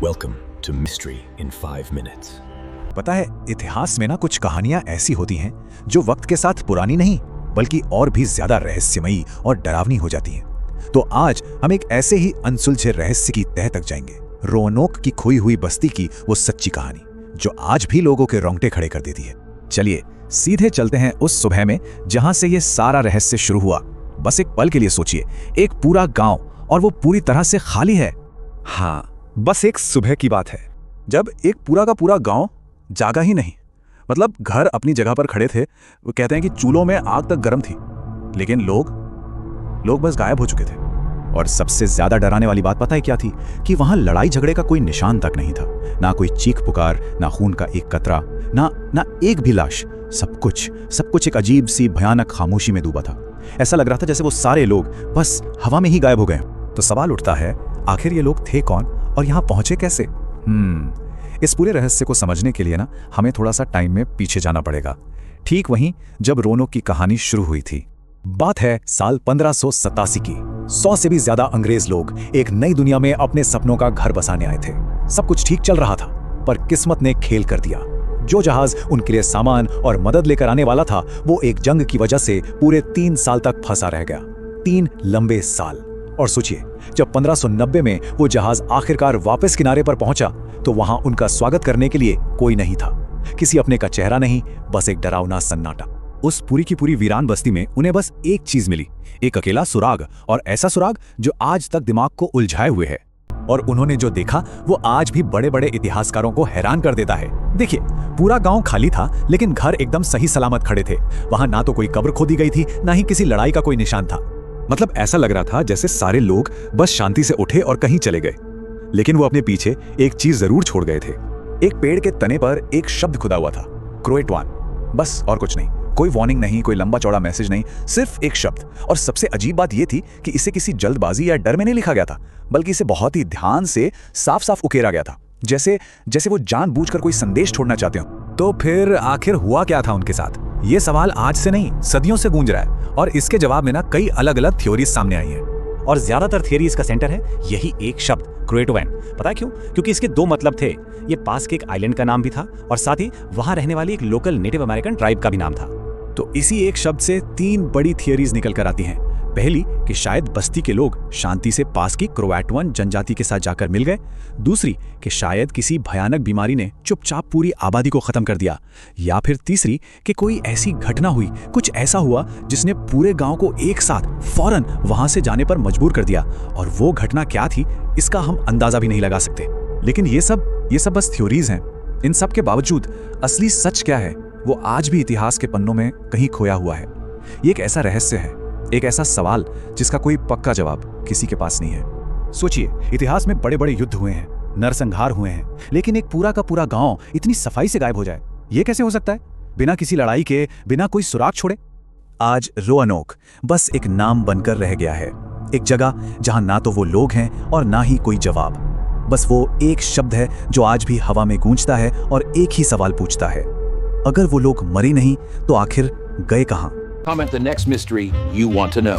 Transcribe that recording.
Welcome to Mystery in 5 minutes. पता है, इतिहास में ना कुछ कहानियां ऐसी होती हैं जो वक्त के साथ पुरानी नहीं बल्कि और भी ज्यादा रहस्यमयी और डरावनी हो जाती हैं। तो आज हम एक ऐसे ही अनसुलझे रहस्य की तह तक जाएंगे, रोanoke की खोई हुई बस्ती की वो सच्ची कहानी जो आज भी लोगों के रोंगटे खड़े कर देती है। चलिए सीधे चलते हैं उस सुबह में जहां से ये सारा रहस्य शुरू हुआ। बस एक पल के लिए सोचिए, एक पूरा गांव और वो पूरी तरह से खाली है। हाँ, बस एक सुबह की बात है जब एक पूरा का पूरा गांव जागा ही नहीं। मतलब घर अपनी जगह पर खड़े थे। वो कहते हैं कि चूल्हों में आग तक गर्म थी, लेकिन लोग बस गायब हो चुके थे। और सबसे ज्यादा डराने वाली बात पता है क्या थी? कि वहां लड़ाई झगड़े का कोई निशान तक नहीं था। ना कोई चीख पुकार, ना खून का एक कतरा, ना एक भी लाश। सब कुछ एक अजीब सी भयानक खामोशी में डूबा था। ऐसा लग रहा था जैसे वो सारे लोग बस हवा में ही गायब हो गए। तो सवाल उठता है, आखिर ये लोग थे कौन और यहां पहुंचे कैसे? इस पूरे रहस्य को समझने के लिए ना हमें थोड़ा सा टाइम में पीछे जाना पड़ेगा, ठीक वहीं जब रोanoke की कहानी शुरू हुई थी। बात है साल 1587 की। 100 से भी ज्यादा अंग्रेज लोग एक नई दुनिया में अपने सपनों का घर बसाने आए थे। सब कुछ ठीक चल रहा था, पर किस्मत ने खेल कर दिया। जो जहाज उनके लिए सामान और मदद लेकर आने वाला था, वो एक जंग की वजह से पूरे 3 साल तक फंसा रह गया। 3 लंबे साल। और सोचिए, जब 1590 में वो जहाज आखिरकार वापस किनारे पर पहुंचा तो वहां उनका स्वागत करने के लिए कोई नहीं था। किसी अपने का चेहरा नहीं, बस एक डरावना सन्नाटा। उस पूरी की पूरी वीरान बस्ती में उन्हें बस एक चीज मिली, एक अकेला सुराग, और ऐसा सुराग जो आज तक दिमाग को उलझाए हुए है। और उन्होंने जो देखा वो आज भी बड़े बड़े इतिहासकारों को हैरान कर देता है। देखिए, पूरा गांव खाली था, लेकिन घर एकदम सही सलामत खड़े थे। वहां ना तो कोई कब्र खोदी गई थी, ना ही किसी लड़ाई का कोई निशान था। मतलब ऐसा लग रहा था जैसे सारे लोग बस शांति से उठे और कहीं चले गए। लेकिन वो अपने पीछे एक चीज जरूर छोड़ गए थे। एक पेड़ के तने पर एक शब्द खुदा हुआ था, क्रोएटवान। बस, और कुछ नहीं। कोई वार्निंग नहीं, कोई लंबा चौड़ा मैसेज नहीं, सिर्फ एक शब्द। और सबसे अजीब बात यह थी कि इसे किसी जल्दबाजी या डर में नहीं लिखा गया था, बल्कि इसे बहुत ही ध्यान से साफ साफ उकेरा गया था, जैसे वो जानबूझकर कोई संदेश छोड़ना चाहते हो। तो फिर आखिर हुआ क्या था उनके साथ? ये सवाल आज से नहीं, सदियों से गूंज रहा है, और इसके जवाब में ना कई अलग अलग थ्योरीज सामने आई हैं। और ज्यादातर थियरीज का सेंटर है यही एक शब्द, क्रोएटवान। पता है क्यों? क्योंकि इसके 2 मतलब थे। ये पास के एक आइलैंड का नाम भी था, और साथ ही वहां रहने वाली एक लोकल नेटिव अमेरिकन ट्राइब का भी नाम था। तो इसी एक शब्द से 3 बड़ी थियरीज निकल कर आती हैं। पहली, कि शायद बस्ती के लोग शांति से पास की क्रोएटवान जनजाति के साथ जाकर मिल गए। दूसरी, कि शायद किसी भयानक बीमारी ने चुपचाप पूरी आबादी को खत्म कर दिया। या फिर तीसरी, कि कोई ऐसी घटना हुई, कुछ ऐसा हुआ जिसने पूरे गांव को एक साथ फौरन वहां से जाने पर मजबूर कर दिया। और वो घटना क्या थी, इसका हम अंदाजा भी नहीं लगा सकते। लेकिन ये सब बस थ्योरीज हैं। इन सब के बावजूद असली सच क्या है, वो आज भी इतिहास के पन्नों में कहीं खोया हुआ है। ये एक ऐसा रहस्य है, एक ऐसा सवाल जिसका कोई पक्का जवाब किसी के पास नहीं है। सोचिए, इतिहास में बड़े बड़े युद्ध हुए हैं, नरसंहार हुए हैं, लेकिन एक पूरा का पूरा गांव इतनी सफाई से गायब हो जाए, ये कैसे हो सकता है? बिना किसी लड़ाई के, बिना कोई सुराग छोड़े। आज रोanoke बस एक नाम बनकर रह गया है, एक जगह जहां ना तो वो लोग हैं और ना ही कोई जवाब। बस वो एक शब्द है जो आज भी हवा में गूंजता है और एक ही सवाल पूछता है, अगर वो लोग मरे नहीं तो आखिर गए कहां? Comment the next mystery you want to know.